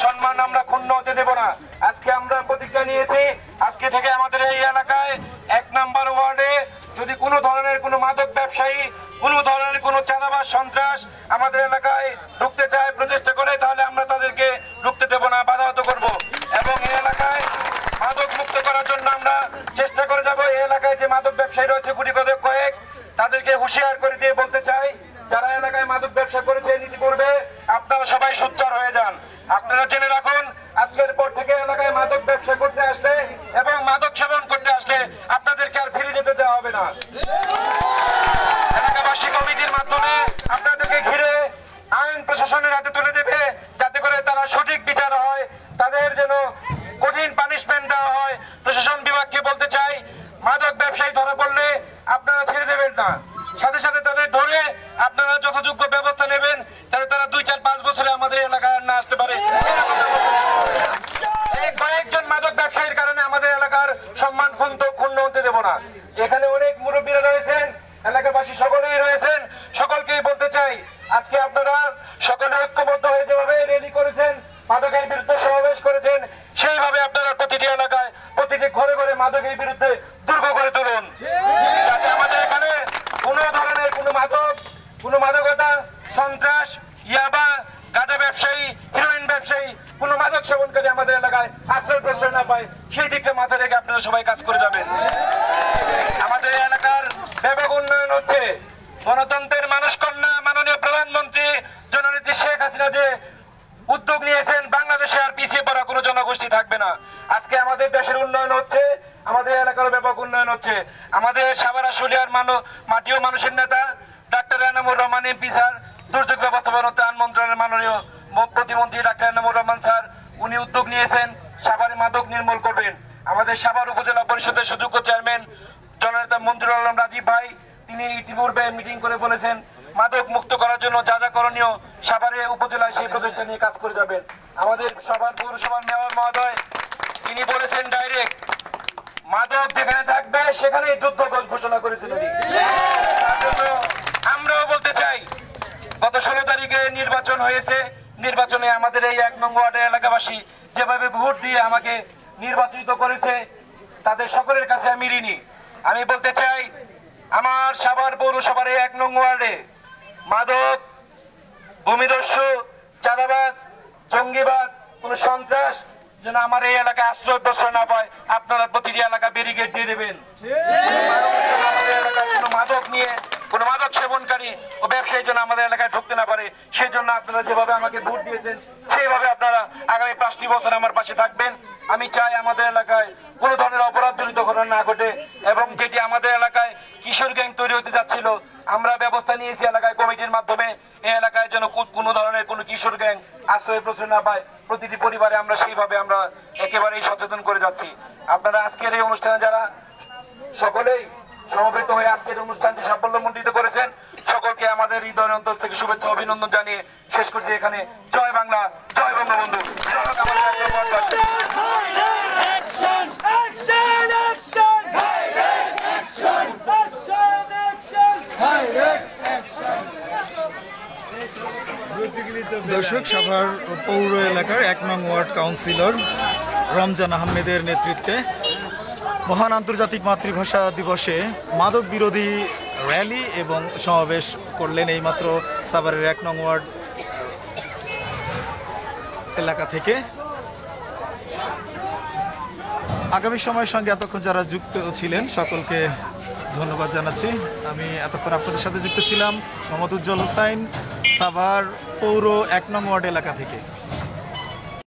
সম্মান আমরা ক্ষুণ্ণ হতে দেব না। আজকে আমরা প্রতিজ্ঞা নিয়েছি, আজকে থেকে আমাদের এই এলাকায় 1 নম্বর ওয়ার্ডে যদি কোনো ধরনের কোনো মাদক ব্যবসায়ী, কোনো ধরনের কোনো চাঁদাবাজ সন্ত্রাস আমাদের এলাকায় ঢুকতে চায়, প্রচেষ্টা করে, তাহলে আমরা তাদেরকে ঢুকতে দেব না, বাধাহত করব। এবং এই এলাকায় মাদক মুক্ত করার জন্য আমরা চেষ্টা করে যাব। এই এলাকায় যে মাদক ব্যবসায়ী রয়েছে গুটি কয়েক, তাদেরকে হুঁশিয়ার করে দিয়ে বলতে চাই, যারা এলাকায় মাদক ব্যবসা করেছে ইতিপূর্বে, আপনারা সবাই সোচ্চার হয়ে যান। আপনারা জেনে রাখুন, আজকের পর থেকে এলাকায় মাদক ব্যবসা করতে আসলে এবং মাদক সেবন করতে আসলে আপনাদেরকে আর ফিরে যেতে দেওয়া হবে না। এলাকাবাসী কমিটির মাধ্যমে আপনাদেরকে ঘিরে আইন প্রশাসনের হাতে তুলে দেবে, যাতে করে তারা সঠিক বিচার হয়, তাদের যেন কঠিন পানিশমেন্ট দেওয়া হয়। প্রশাসন বিভাগকে বলতে চাই, মাদক ব্যবসায়ী ধরা পড়লে আপনারা ছেড়ে দেবেন না, সাথে সাথে তাদের ধরে আপনারা যথাযোগ্য ব্যবস্থা নেবেন, যাতে তারা 2, 4, 5 বছরে আমাদের এলাকায় না আসতে পারে। এই কয়েকজন মাদক ব্যবসায়ীর কারণে আমাদের এলাকার সম্মান ক্ষুণ্ণ হতে দেব না। এখানে অনেক মুরব্বীরা রয়েছেন, এলাকাবাসী সকলেই রয়েছেন, সকলকেই বলতে চাই, আজকে আপনারা সকলে ঐক্যবদ্ধ হয়ে যেভাবে র্যালি করেছেন, মাদকের বিরুদ্ধে সমাবেশ করেছেন, সেইভাবে আপনারা প্রতিটি এলাকায়, প্রতিটি ঘরে ঘরে মাদকের বিরুদ্ধে দুর্গ করে তুলুন, যাতে আমাদের এখানে কোনো ধরনের কোনো মাদকতা, সন্ত্রাস, ইয়াবা, গাঁজা ব্যবসায়ী, হিরোইন ব্যবসায়ী, কোনো মাদক সেবনকারী আমাদের এলাকায় আশ্রয় প্রশ্রয় না পায়, সেই দিকটা মাথায় রেখে আপনারা সবাই কাজ করে যাবেন। আমাদের এলাকার ব্যাপক উন্নয়ন হচ্ছে। গণতন্ত্রের মানুষ কন্যা মাননীয় প্রধানমন্ত্রী জননেত্রী শেখ হাসিনা যে উদ্যোগ নিয়েছেন, বাংলাদেশে আর পিছিয়ে পড়া কোনো জনগোষ্ঠী থাকবে না। আজকে আমাদের দেশের উন্নয়ন হচ্ছে, আমাদের এলাকার ব্যাপক উন্নয়ন হচ্ছে। আমাদের সাভার আশুলিয়ার মাটি ও মানুষের নেতা doctor Enamur Rahman MP sir, দুর্যোগ ব্যবস্থাপনা ত্রাণ মন্ত্রণালয়ের মাননীয় প্রতিমন্ত্রী ডাক্তার এনামুর রহমান স্যার, উনি উদ্যোগ নিয়েছেন সাভারে মাদক নির্মূল করবেন। আমাদের সাভার উপজেলা পরিষদের সুযোগ্য চেয়ারম্যান জননেতা মঞ্জুরুল আলম রাজীব ভাই, তিনি ইতিপূর্বে মিটিং করে বলেছেন মাদক মুক্ত করার জন্য যা যা করণীয় সাভারে উপজেলায় সেই প্রচেষ্টা নিয়ে কাজ করে যাবেন। আমাদের সাভার পৌরসভার মেয়র মহোদয়, তিনি বলেছেন ডাইরেক্ট মাদক যেখানে থাকবে সেখানেই যুদ্ধ ঘোষণা করেছেন উনি। তার জন্য আমরাও বলতে চাই, গত 16 তারিখে নির্বাচন হয়েছে, নির্বাচনে আমাদের এই 1 নং ওয়ার্ডের এলাকাবাসী যেভাবে ভোট দিয়ে আমাকে নির্বাচিত করেছে, তাদের সকলের কাছে আমি ঋণী। আমি বলতে চাই, আমার সাভার পৌরসভার এই 1 নং ওয়ার্ডে মাদক, ভূমিদস্যু, চাঁদাবাজ, জঙ্গিবাদ, কোন সন্ত্রাস যেন আমার এই এলাকায় আশ্রয় প্রশ্রয় না পায়, আপনারা প্রতিটি এলাকা ব্যারিকেড দিয়ে দেবেন। আমাদের এলাকায় কোনো মাদক নিয়ে, কোনো মাদক সেবনকারী ও ব্যবসায়ী যেন আমাদের এলাকায় ঢুকতে না পারে, সেই জন্য আপনারা যেভাবে আমাকে ভোট দিয়েছেন সেইভাবে আপনারা আগামী 5টি বছর আমার পাশে থাকবেন। আমি চাই আমাদের এলাকায় কোনো ধরনের অপরাধ জড়িত ঘটনা না ঘটে, এবং যেটি আমাদের এলাকায় কিশোর গ্যাং তৈরি হতে যাচ্ছিল, আমরা ব্যবস্থা নিয়েছি এলাকায় কমিটির মাধ্যমে, এই এলাকায় যেন কোনো ধরনের কোনো কিশোর গ্যাং আশ্রয় প্রশ্রয় না পায়, প্রতিটি পরিবারে আমরা সেইভাবে আমরা একেবারেই সচেতন করে যাচ্ছি। আপনারা আজকের এই অনুষ্ঠানে যারা সকলেই সমবেত হয়ে আজকের অনুষ্ঠানটি সাফল্যমণ্ডিত করেছেন, সকলকে আমাদের হৃদয়ের অন্তর থেকে শুভেচ্ছা অভিনন্দন জানিয়ে শেষ করছি এখানে। জয় বাংলা, জয় বঙ্গবন্ধু। দর্শক, সাভার পৌর এলাকার 1 নং ওয়ার্ড কাউন্সিলর রমজান আহমেদের নেতৃত্বে মহান আন্তর্জাতিক মাতৃভাষা দিবসে মাদক বিরোধী র্যালি এবং সমাবেশ করলেন এইমাত্র সাভারের 1 নং ওয়ার্ড এলাকা থেকে। আগামী সময়ের সঙ্গে এতক্ষণ যারা যুক্ত ছিলেন সকলকে ধন্যবাদ জানাচ্ছি। আমি এতক্ষণ আপনাদের সাথে যুক্ত ছিলাম মোহাম্মদ উজ্জ্বল হোসাইন, সাভার পৌর 1 নং ওয়ার্ড এলাকা থেকে।